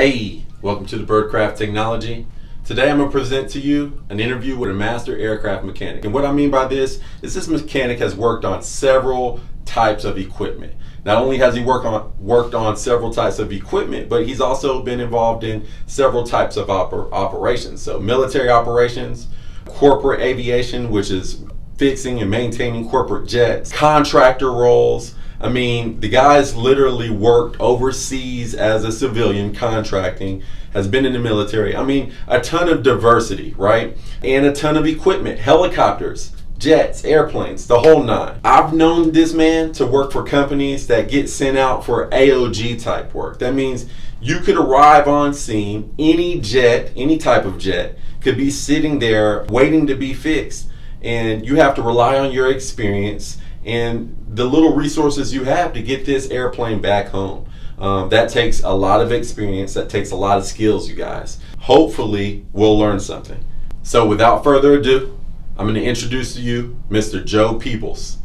Hey, welcome to the Birdcraft Technology. Today I'm going to present to you an interview with a master aircraft mechanic. And what I mean by this is this mechanic has worked on several types of equipment. Not only has he worked on several types of equipment, but he's also been involved in several types of operations. So military operations, corporate aviation, which is fixing and maintaining corporate jets, contractor roles. I mean, the guy's literally worked overseas as a civilian contracting, has been in the military. I mean, a ton of diversity, right? And a ton of equipment, helicopters, jets, airplanes, the whole nine. I've known this man to work for companies that get sent out for AOG type work. That means you could arrive on scene, any jet, any type of jet, could be sitting there waiting to be fixed. And you have to rely on your experience and the little resources you have to get this airplane back home. That takes a lot of experience, that takes a lot of skills, you guys. Hopefully, we'll learn something. So without further ado, I'm going to introduce to you Mr. Joe Peebles.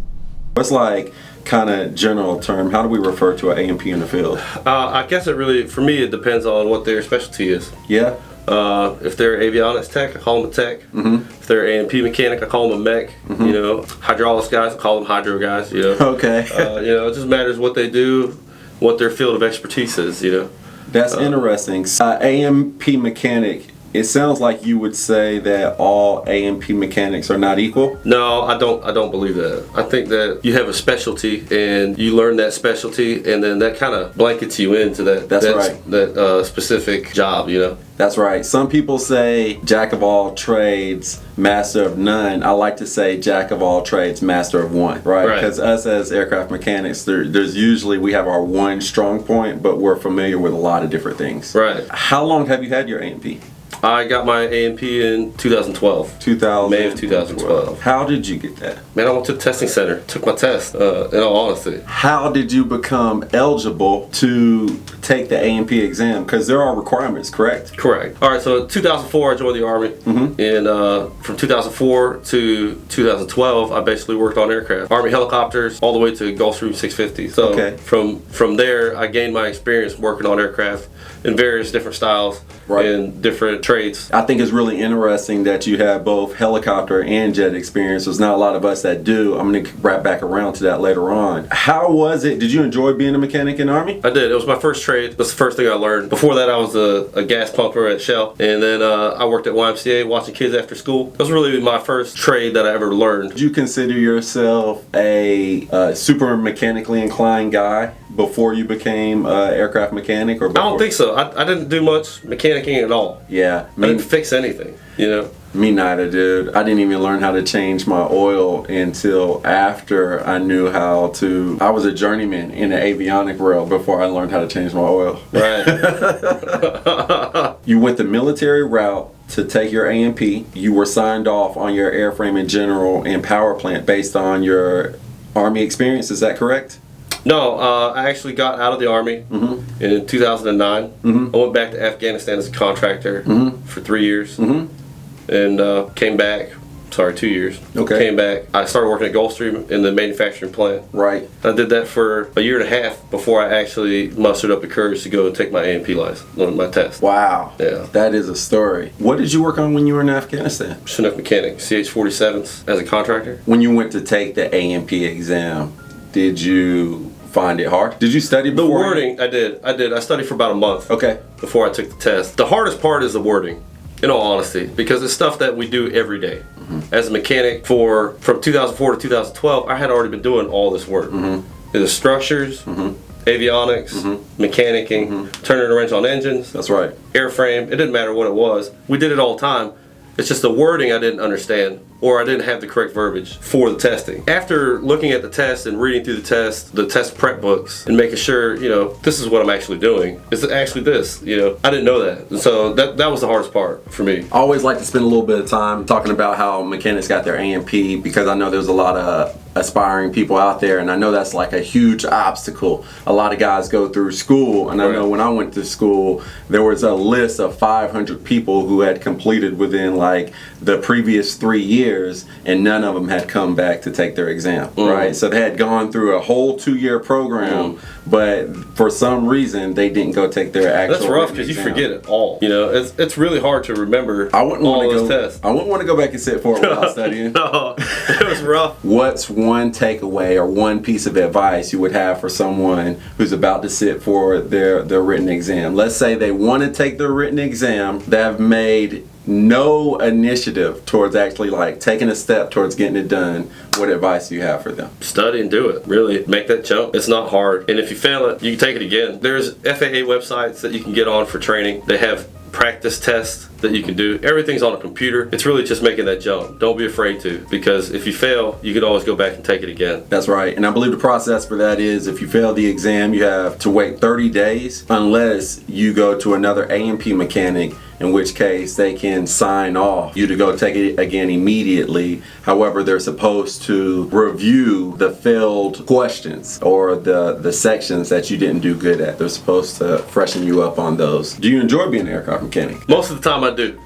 What's like kind of general term, how do we refer to an A&P in the field? I guess it really, for me, it depends on what their specialty is. Yeah. If they're avionics tech, I call them a tech. Mm-hmm. If they're A&P mechanic, I call them a mech. Mm-hmm. You know, hydraulics guys, I call them hydro guys. You know. Okay. It just matters what they do, what their field of expertise is. You know. That's interesting. A&P mechanic. It sounds like you would say that all A&P mechanics are not equal. No, I don't believe that. I think that you have a specialty and you learn that specialty, and then that kind of blankets you into that specific job. You know. That's right. Some people say jack of all trades, master of none. I like to say jack of all trades, master of one, right? Because us as aircraft mechanics, there's usually, we have our one strong point, but we're familiar with a lot of different things. Right. How long have you had your A&P? I got my A&P in 2012. May of 2012. How did you get that? Man, I went to the testing center, took my test, in all honesty. How did you become eligible to take the A&P exam? Because there are requirements, correct? Correct. All right, so in 2004, I joined the Army. Mm-hmm. And from 2004 to 2012, I basically worked on aircraft. Army helicopters, all the way to Gulfstream 650. So okay. From there, I gained my experience working on aircraft in various different styles, right, and different trades. I think it's really interesting that you have both helicopter and jet experience. There's not a lot of us that do. I'm going to wrap back around to that later on. How was it? Did you enjoy being a mechanic in the Army? I did. It was my first trade. That's the first thing I learned. Before that, I was a gas pumper at Shell, and then I worked at YMCA watching kids after school. That was really my first trade that I ever learned. Did you consider yourself a super mechanically inclined guy before you became an aircraft mechanic? Or before? I don't think so. I didn't do much mechanicking at all. Yeah. I didn't fix anything, you know. Me neither, dude. I didn't even learn how to change my oil until after I knew how to. I was a journeyman in the avionic world before I learned how to change my oil. Right. You went the military route to take your A&P. You were signed off on your airframe in general and power plant based on your Army experience. Is that correct? No, I actually got out of the Army in 2009. Mm-hmm. I went back to Afghanistan as a contractor for 3 years, and came back. Sorry, 2 years. Okay. Came back. I started working at Gulfstream in the manufacturing plant. Right. I did that for a year and a half before I actually mustered up the courage to go and take my A&P license, my test. Wow. Yeah. That is a story. What did you work on when you were in Afghanistan? Chinook mechanic, CH-47s as a contractor. When you went to take the A&P exam, did you find it hard? Did you study before? The wording, I did. I studied for about a month. Okay. Before I took the test. The hardest part is the wording, in all honesty, because it's stuff that we do every day. As a mechanic, from 2004 to 2012, I had already been doing all this work. The structures, avionics, mechanicking, turning a wrench on engines. That's right. Airframe. It didn't matter what it was. We did it all the time. It's just the wording I didn't understand, or I didn't have the correct verbiage for the testing. After looking at the test and reading through the test prep books, and making sure, you know, this is what I'm actually doing. Is it actually this? You know, I didn't know that. And so that was the hardest part for me. I always like to spend a little bit of time talking about how mechanics got their A&P, because I know there's a lot of aspiring people out there, and I know that's like a huge obstacle. A lot of guys go through school, and I know when I went to school, there was a list of 500 people who had completed within like the previous 3 years, and none of them had come back to take their exam, right? So they had gone through a whole 2-year program, but for some reason they didn't go take their actual That's rough because you forget it all. You know, it's really hard to remember I wouldn't all want to those go. tests. I wouldn't want to go back and sit for it without studying. No, it was rough. What's one takeaway or one piece of advice you would have for someone who's about to sit for their written exam? Let's say they want to take their written exam, they have made no initiative towards actually like taking a step towards getting it done. What advice do you have for them? Study and do it. Really, make that jump. It's not hard. And if you fail it, you can take it again. There's FAA websites that you can get on for training. They have practice tests that you can do. Everything's on a computer. It's really just making that jump. Don't be afraid to, because if you fail, you can always go back and take it again. That's right. And I believe the process for that is if you fail the exam, you have to wait 30 days unless you go to another A&P mechanic, in which case they can sign off you to go take it again immediately. However, they're supposed to review the failed questions or the sections that you didn't do good at. They're supposed to freshen you up on those. Do you enjoy being an aircraft mechanic? Most of the time I do.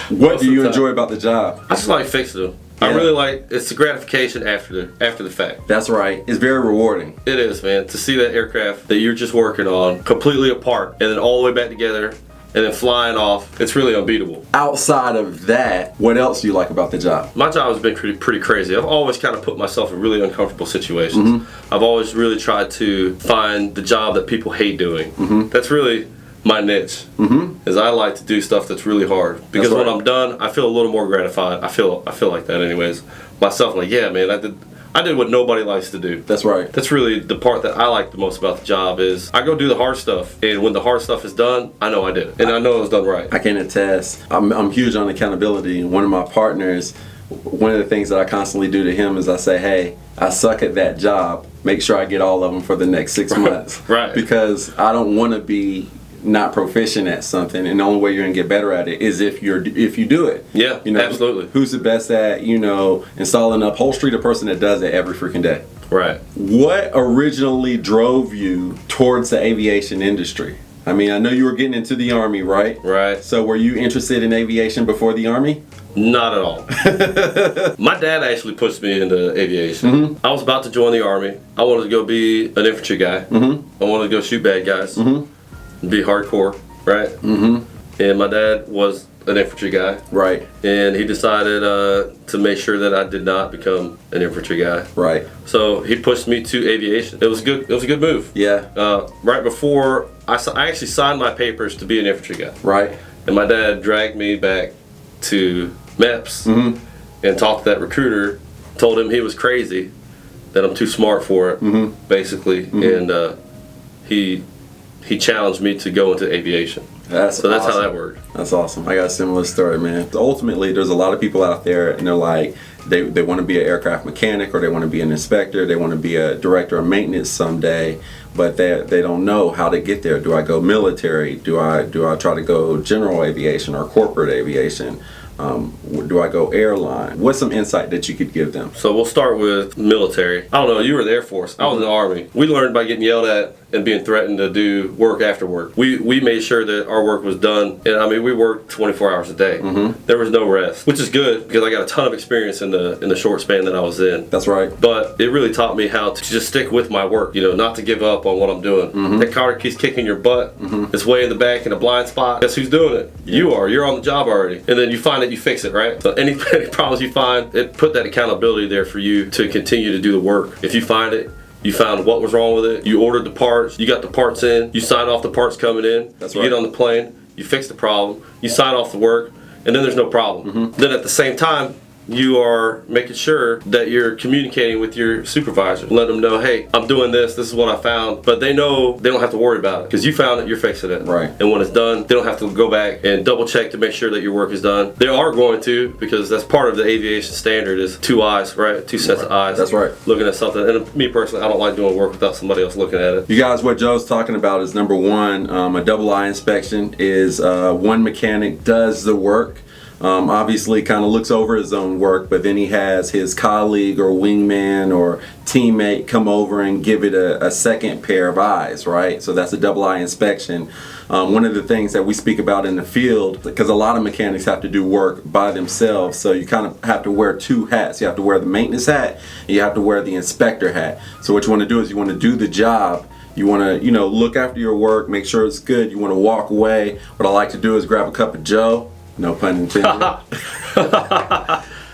What do you enjoy about the job? I just like fixing them. I really like, it's the gratification after the fact. That's right. It's very rewarding. It is, man. To see that aircraft that you're just working on completely apart and then all the way back together and then flying off, it's really unbeatable. Outside of that, what else do you like about the job? My job has been pretty crazy. I've always kind of put myself in really uncomfortable situations. I've always really tried to find the job that people hate doing. That's really my niche. Is I like to do stuff that's really hard, because when I'm done, I feel a little more gratified. I feel like that anyways. Myself, like, yeah, man, I did what nobody likes to do. That's right. That's really the part that I like the most about the job is I go do the hard stuff, and when the hard stuff is done, I know I did it, and I know it was done right. I can attest. I'm huge on accountability, and one of my partners, one of the things that I constantly do to him is I say, hey, I suck at that job. Make sure I get all of them for the next 6 months. Right. Because I don't want to be not proficient at something, and the only way you're gonna get better at it is if you do it. Yeah, you know, absolutely. Who's the best at installing upholstery? The person that does it every freaking day. Right. What originally drove you towards the aviation industry? I mean, I know you were getting into the Army, right? Right. So were you interested in aviation before the Army? Not at all. My dad actually pushed me into aviation. I was about to join the Army. I wanted to go be an infantry guy. I wanted to go shoot bad guys. Be hardcore, right? And my dad was an infantry guy, right? And he decided to make sure that I did not become an infantry guy, right? So he pushed me to aviation. It was good. It was a good move. Yeah. Right before I actually signed my papers to be an infantry guy, right? And my dad dragged me back to MEPS and talked to that recruiter. Told him he was crazy, that I'm too smart for it, basically, and he challenged me to go into aviation. That's awesome. How that worked. That's awesome. I got a similar story, man. Ultimately, there's a lot of people out there, and they're like, they want to be an aircraft mechanic, or they want to be an inspector, they want to be a director of maintenance someday, but they don't know how to get there. Do I go military? Do I try to go general aviation or corporate aviation? Do I go airline? What's some insight that you could give them? So we'll start with military. I don't know, you were in the Air Force. I was in the Army. We learned by getting yelled at and being threatened to do work after work. We made sure that our work was done, and I mean, we worked 24 hours a day. There was no rest, which is good because I got a ton of experience in the short span that I was in. That's right. But it really taught me how to just stick with my work, not to give up on what I'm doing. That car keeps kicking your butt. It's way in the back in a blind spot. Guess who's doing it? Yeah. You are. You're on the job already. And then you find that you fix it, right? So any problems you find, it put that accountability there for you to continue to do the work. If you find it, you found what was wrong with it, you ordered the parts, you got the parts in, you sign off the parts coming in, That's you right. get on the plane, you fix the problem, you sign off the work, and then there's no problem. Then at the same time, you are making sure that you're communicating with your supervisor. Let them know, hey, I'm doing this is what I found. But they know they don't have to worry about it because you found it, you're fixing it. Right. And when it's done, they don't have to go back and double check to make sure that your work is done. They are going to, because that's part of the aviation standard is 2 eyes, right? 2 sets of eyes. That's right. Looking at something. And me personally, I don't like doing work without somebody else looking at it. You guys, what Joe's talking about is number one, a double eye inspection is one mechanic does the work. obviously kind of looks over his own work, but then he has his colleague or wingman or teammate come over and give it a second pair of eyes, right? So that's a double eye inspection. One of the things that we speak about in the field, because a lot of mechanics have to do work by themselves, so you kind of have to wear two hats. You have to wear the maintenance hat, and you have to wear the inspector hat. So what you want to do is you want to do the job. You want to, look after your work, make sure it's good. You want to walk away. What I like to do is grab a cup of Joe, no pun intended,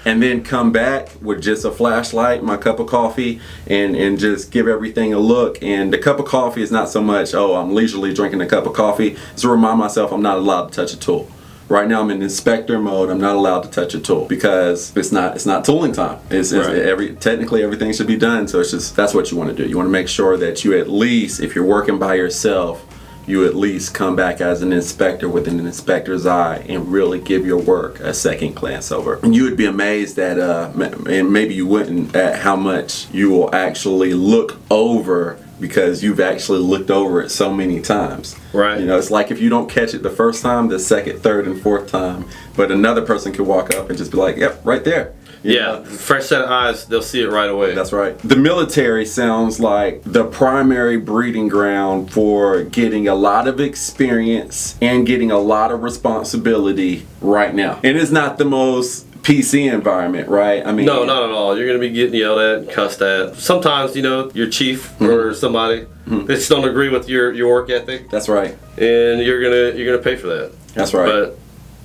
and then come back with just a flashlight, my cup of coffee, and just give everything a look. And the cup of coffee is not so much, oh, I'm leisurely drinking a cup of coffee. It's to remind myself I'm not allowed to touch a tool. Right now I'm in inspector mode. I'm not allowed to touch a tool because it's not tooling time. Technically everything should be done. So it's just, that's what you want to do. You want to make sure that you at least, if you're working by yourself, you at least come back as an inspector with an inspector's eye and really give your work a second glance over. And you would be amazed at, and maybe you wouldn't, at how much you will actually look over because you've actually looked over it so many times. Right. It's like if you don't catch it the first time, the second, third, and fourth time, but another person could walk up and just be like, yep, right there. Yeah, fresh set of eyes, they'll see it right away. That's right. The military sounds like the primary breeding ground for getting a lot of experience and getting a lot of responsibility right now. And it's not the most PC environment, right? I mean, no, not at all. You're going to be getting yelled at and cussed at. Sometimes, your chief or somebody, they just don't agree with your work ethic. That's right. And you're gonna pay for that. That's right. But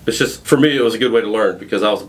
it's just, for me, it was a good way to learn because I was a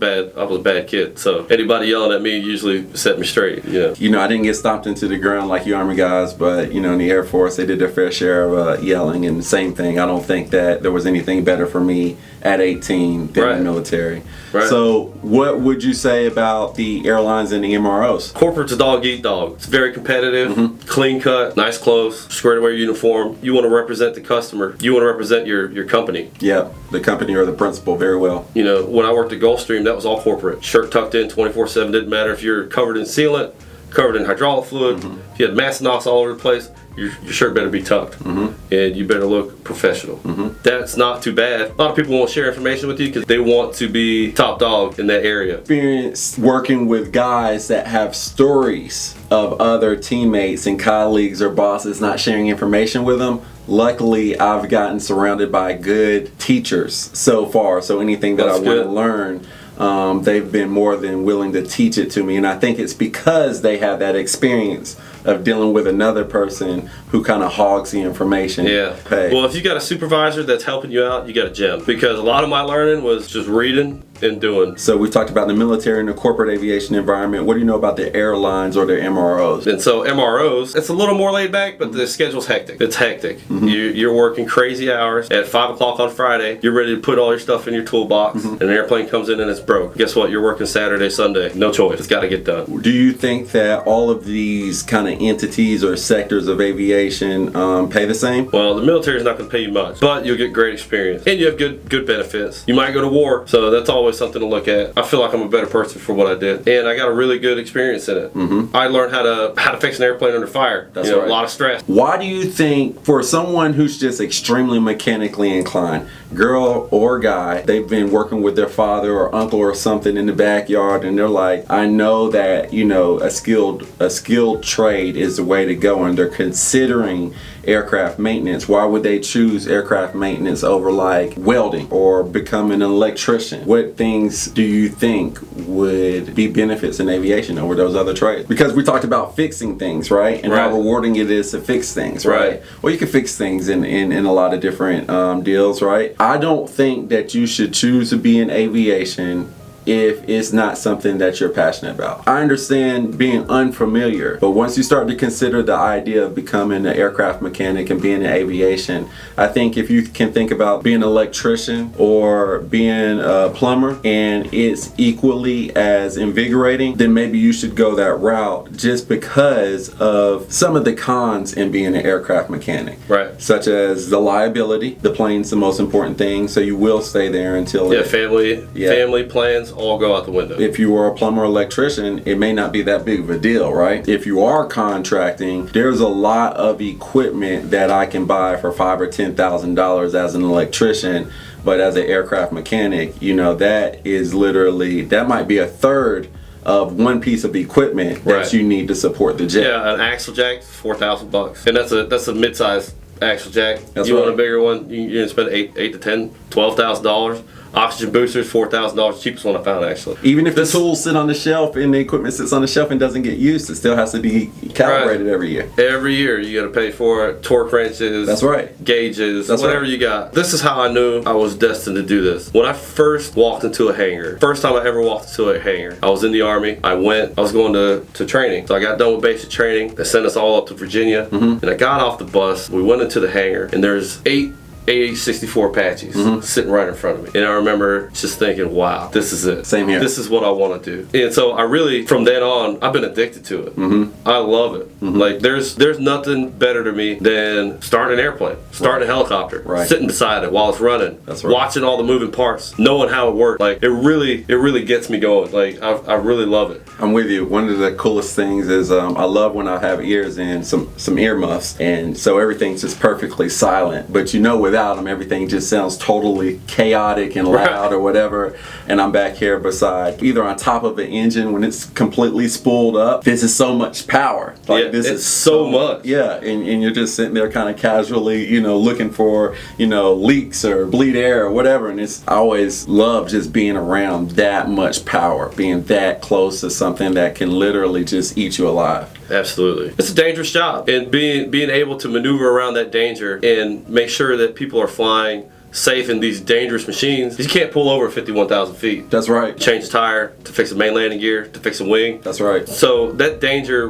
bad kid. So anybody yelling at me usually set me straight. I didn't get stomped into the ground like you Army guys, but in the Air Force they did their fair share of yelling, and the same thing. I don't think that there was anything better for me at 18 than the military. Right. So what would you say about the airlines and the MROs? Corporate's a dog eat dog. It's very competitive, clean cut, nice clothes, squared away uniform. You want to represent the customer. You want to represent your company. Yeah, the company or the principal very well. When I worked at Gulfstream, that was all corporate. Shirt tucked in 24/7. Didn't matter if you're covered in sealant, covered in hydraulic fluid. If you had Massenox all over the place, your shirt better be tucked, and you better look professional. That's not too bad. A lot of people won't share information with you because they want to be top dog in that area. Experience working with guys that have stories of other teammates and colleagues or bosses not sharing information with them. Luckily, I've gotten surrounded by good teachers so far, so anything that I want to learn, they've been more than willing to teach it to me, and I think it's because they have that experience of dealing with another person who kind of hogs the information. Yeah. Well, if you got a supervisor that's helping you out, you got a gem. Because a lot of my learning was just reading and doing. So we talked about the military and the corporate aviation environment. What do you know about the airlines or the MROs? And so MROs, it's a little more laid back, but the schedule's hectic. It's hectic. You're working crazy hours. At 5 o'clock on Friday, you're ready to put all your stuff in your toolbox, and an airplane comes in and it's broke. Guess what? You're working Saturday, Sunday. No choice. It's got to get done. Do you think that all of these kind of entities or sectors of aviation pay the same? Well, the military is not going to pay you much, but you'll get great experience, and you have good benefits. You might go to war, so that's always something to look at. I feel like I'm a better person for what I did, and I got a really good experience in it. I learned how to fix an airplane under fire. That's right. A lot of stress. Why do you think, for someone who's just extremely mechanically inclined, girl or guy, they've been working with their father or uncle or something in the backyard, and they're like, I know that a skilled trade is the way to go, and they're considering aircraft maintenance. Why would they choose aircraft maintenance over like welding or becoming an electrician? What things do you think would be benefits in aviation over those other trades? Because we talked about fixing things, right? And how rewarding it is to fix things, right? Well, you can fix things in a lot of different deals, right? I don't think that you should choose to be in aviation if it's not something that you're passionate about. I understand being unfamiliar, but once you start to consider the idea of becoming an aircraft mechanic and being in aviation, I think if you can think about being an electrician or being a plumber and it's equally as invigorating, then maybe you should go that route just because of some of the cons in being an aircraft mechanic. Right. Such as the liability. The plane's the most important thing, so you will stay there until family plans requirements all go out the window. If you are a plumber or electrician, it may not be that big of a deal, right? If you are contracting, there's a lot of equipment that I can buy for $5,000 or $10,000 as an electrician, but as an aircraft mechanic, that is literally, that might be a third of one piece of equipment that you need to support the jet. Yeah, an axle jack, $4,000, and that's a mid-size axle jack. That's you right. want a bigger one, you're gonna spend $8 to $10, $12,000. Oxygen boosters, $4,000, cheapest one I found actually. Even if the tools sit on the shelf and the equipment sits on the shelf and doesn't get used, it still has to be calibrated every year. Every year you got to pay for it. Torque wrenches. That's right. Gauges. That's whatever right. you got. This is how I knew I was destined to do this. When I first walked into a hangar, first time I ever walked into a hangar, I was in the Army. I was going to training. So I got done with basic training. They sent us all up to Virginia. And I got off the bus. We went into the hangar and there's 8 A64 Apaches sitting right in front of me. And I remember just thinking, wow, this is it. Same here. This is what I want to do. And so I really, from then on, I've been addicted to it. I love it. Like there's nothing better to me than starting an airplane, starting a helicopter, sitting beside it while it's running, watching all the moving parts, knowing how it works. Like it really gets me going. Like I really love it. I'm with you. One of the coolest things is I love when I have ears and some earmuffs, and so everything's just perfectly silent. But without them, everything just sounds totally chaotic and loud or whatever. And I'm back here beside, either on top of the engine when it's completely spooled up. This is so much power. Like this is so much. Yeah, and you're just sitting there kind of casually, looking for, leaks or bleed air or whatever. And I always love just being around that much power, being that close to something that can literally just eat you alive. Absolutely. It's a dangerous job, and being able to maneuver around that danger and make sure that people are flying safe in these dangerous machines. You can't pull over at 51,000 feet. That's right. Change a tire to fix a main landing gear, to fix a wing. That's right. So that danger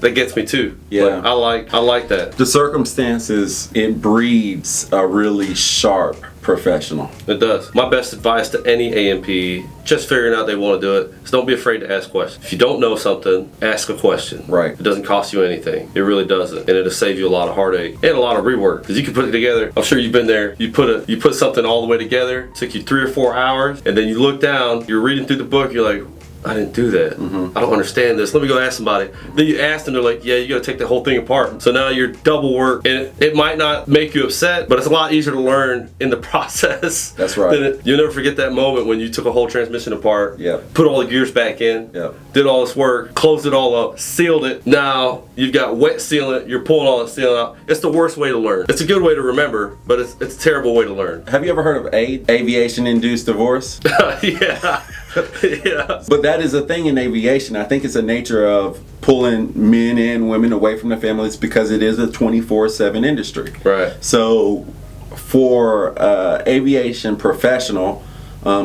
that gets me too. Yeah. Like, I like that. The circumstances, it breeds a really sharp professional. It does. My best advice to any A&P, just figuring out they want to do it, is don't be afraid to ask questions. If you don't know something, ask a question. Right. It doesn't cost you anything. It really doesn't. And it'll save you a lot of heartache and a lot of rework. Because you can put it together. I'm sure you've been there. You put something all the way together, it took you 3 or 4 hours, and then you look down, you're reading through the book, you're like, I didn't do that. I don't understand this. Let me go ask somebody. Then you ask them, they're like, yeah, you gotta take the whole thing apart. So now you're double work, and it might not make you upset, but it's a lot easier to learn in the process. That's right. You'll never forget that moment when you took a whole transmission apart, put all the gears back in, did all this work, closed it all up, sealed it. Now you've got wet sealant, you're pulling all that sealant out. It's the worst way to learn. It's a good way to remember, but it's a terrible way to learn. Have you ever heard of aviation-induced divorce? Yeah. Yeah. But that is a thing in aviation. I think it's a nature of pulling men and women away from their families because it is a 24/7 industry. Right. So for aviation professional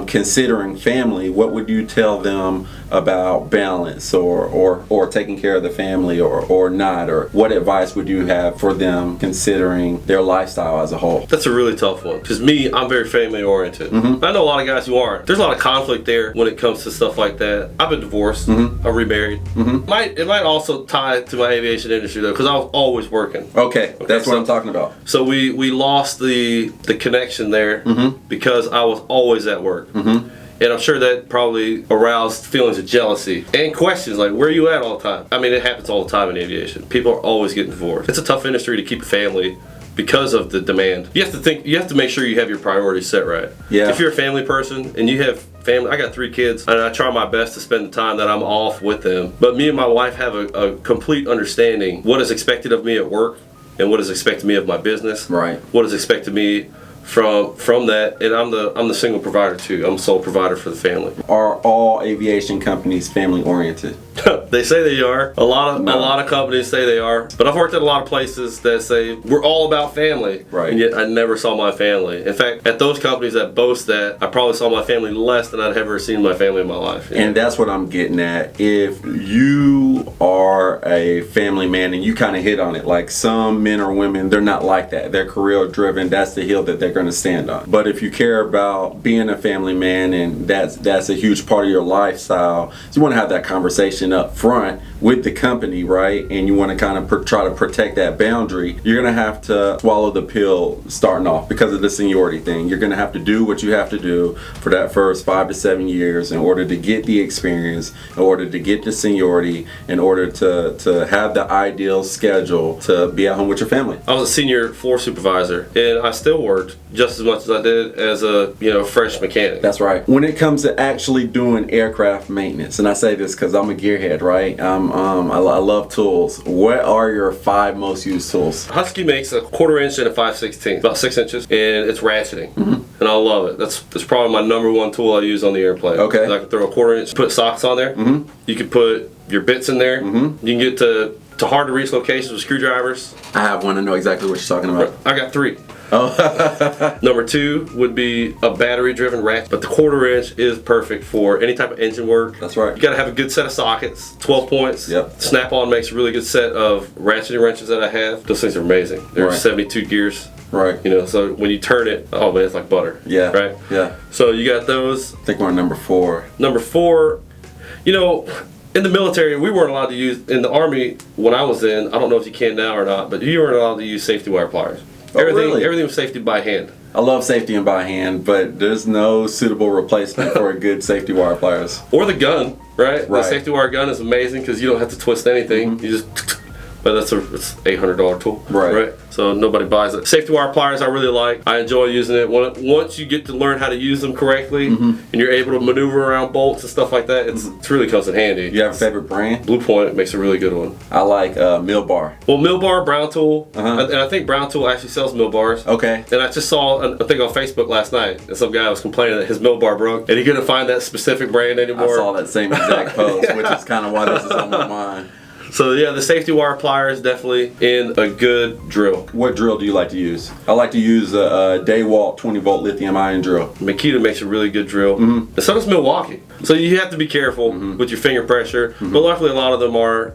considering family, what would you tell them about balance or taking care of the family or not? Or what advice would you have for them considering their lifestyle as a whole? That's a really tough one. Because I'm very family oriented. I know a lot of guys who aren't. There's a lot of conflict there when it comes to stuff like that. I've been divorced. I'm remarried. It might also tie to my aviation industry though, because I was always working. Okay, that's what I'm talking about. So we lost the connection there because I was always at work. And I'm sure that probably aroused feelings of jealousy and questions like, where are you at all the time? I mean, it happens all the time in aviation. People are always getting divorced. It's a tough industry to keep a family because of the demand. You have to make sure you have your priorities set right. Yeah. If you're a family person and you have family, I got 3 kids, and I try my best to spend the time that I'm off with them. But me and my wife have a complete understanding what is expected of me at work and what is expected of me of my business. Right. What is expected of me from that, and I'm the single provider too. I'm the sole provider for the family. Are all aviation companies family oriented? They say they are. A lot of companies say they are, but I've worked at a lot of places that say we're all about family. Right. And yet I never saw my family. In fact, at those companies that boast that, I probably saw my family less than I'd ever seen my family in my life. And that's what I'm getting at. If you are a family man, and you kind of hit on it, like some men or women, they're not like that. They're career driven. That's the hill that they're going to stand on. But if you care about being a family man, and that's a huge part of your lifestyle, you want to have that conversation communication up front with the company, right? And you want to kind of try to protect that boundary. You're going to have to swallow the pill starting off because of the seniority thing. You're going to have to do what you have to do for that first 5 to 7 years in order to get the experience, in order to get the seniority, in order to have the ideal schedule to be at home with your family. I was a senior floor supervisor, and I still worked just as much as I did as a fresh mechanic. That's right. When it comes to actually doing aircraft maintenance, and I say this because I'm a gearhead, right? I love tools. What are your 5 most used tools? Husky makes a 1/4 inch and a 5/16, about 6 inches, and it's ratcheting, and I love it. That's probably my #1 tool I use on the airplane. Okay. I can throw a 1/4 inch, put sockets on there. You can put your bits in there. You can get to hard to reach locations with screwdrivers. I have one. I know exactly what you're talking about. I got 3. Oh. #2 would be a battery-driven ratchet, but the 1/4 inch is perfect for any type of engine work. That's right. You got to have a good set of sockets, 12 points. Yep. Snap-on makes a really good set of ratcheting wrenches that I have. Those things are amazing. They're Right. 72 gears. Right. So when you turn it, oh man, it's like butter. Yeah. Right. Yeah. So you got those. I think we're on #4. #4, in the military, we weren't allowed to use, in the Army, when I was in, I don't know if you can now or not, but you weren't allowed to use safety wire pliers. Oh, really? Everything was safety by hand. I love safety and by hand, but there's no suitable replacement for a good safety wire pliers. Or the gun, right? Right. The safety wire gun is amazing because you don't have to twist anything. You just, but it's $800 tool. Right. So nobody buys it. Safety wire pliers I really like. I enjoy using it. Once you get to learn how to use them correctly and you're able to maneuver around bolts and stuff like that, it's really comes in handy. You have a favorite brand? Blue Point makes a really good one. I like Mill Bar. Well, Mill Bar, Brown Tool, Uh-huh. and I think Brown Tool actually sells Mill Bars. Okay. And I just saw a thing on Facebook last night, and some guy was complaining that his Mill Bar broke, and he couldn't find that specific brand anymore. I saw that same exact post, which is kind of why this is on my mind. So yeah, the safety wire plier is definitely in a good drill. What drill do you like to use? I like to use a Daywalt 20-volt lithium-ion drill. Makita makes a really good drill, and so does Milwaukee. So you have to be careful with your finger pressure, but luckily a lot of them are,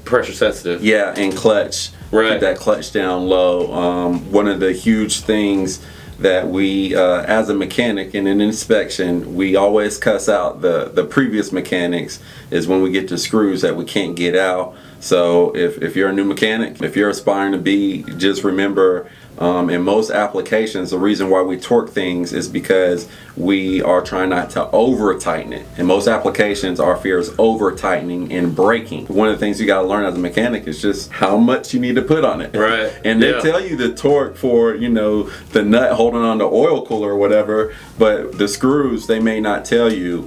pressure sensitive. Yeah, and clutch. Right. Keep that clutch down low. One of the huge things that we, as a mechanic in an inspection, we always cuss out the previous mechanics is when we get to screws that we can't get out. So if you're a new mechanic, if you're aspiring to be, just remember, in most applications, the reason why we torque things is because we are trying not to over tighten it. In most applications, our fear is over tightening and breaking. One of the things you got to learn as a mechanic is just how much you need to put on it. Right. And they tell you the torque for, the nut holding on the oil cooler or whatever, but the screws, they may not tell you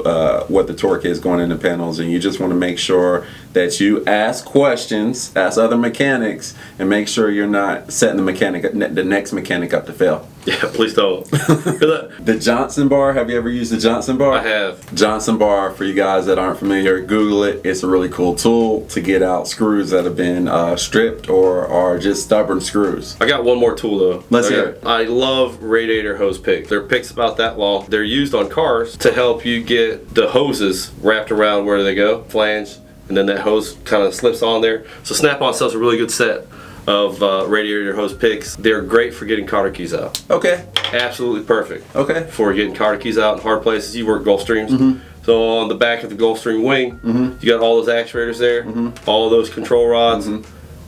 what the torque is going in the panels, and you just want to make sure that you ask questions, ask other mechanics, and make sure you're not setting the next mechanic up to fail. Yeah, please don't. The Johnson bar, have you ever used the Johnson bar? I have. Johnson bar, for you guys that aren't familiar, Google it. It's a really cool tool to get out screws that have been stripped or are just stubborn screws. I got one more tool though. Let's hear it. I love radiator hose picks. They're picks about that long. They're used on cars to help you get the hoses wrapped around where they go, flange, and then that hose kind of slips on there. So Snap-on sells a really good set of radiator hose picks. They're great for getting cotter keys out. Okay. Absolutely perfect. Okay. For getting cotter keys out in hard places. You work Gulfstreams. So on the back of the Gulfstream wing, you got all those actuators there, all of those control rods,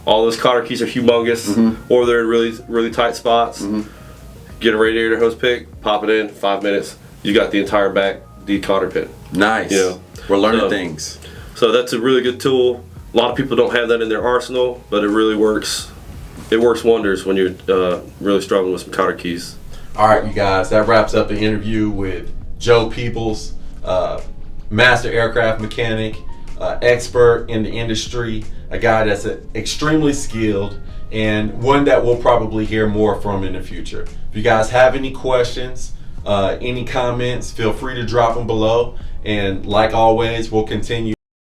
all those cotter keys are humongous, or they're in really, really tight spots. Get a radiator hose pick, pop it in, 5 minutes. You got the entire back de-cotter pin. Nice. We're learning things. So that's a really good tool. A lot of people don't have that in their arsenal, but it really works. It works wonders when you're really struggling with some cotter keys. All right, you guys, that wraps up the interview with Joe Peebles, master aircraft mechanic, expert in the industry, a guy that's extremely skilled, and one that we'll probably hear more from in the future. If you guys have any questions, any comments, feel free to drop them below. And like always, we'll continue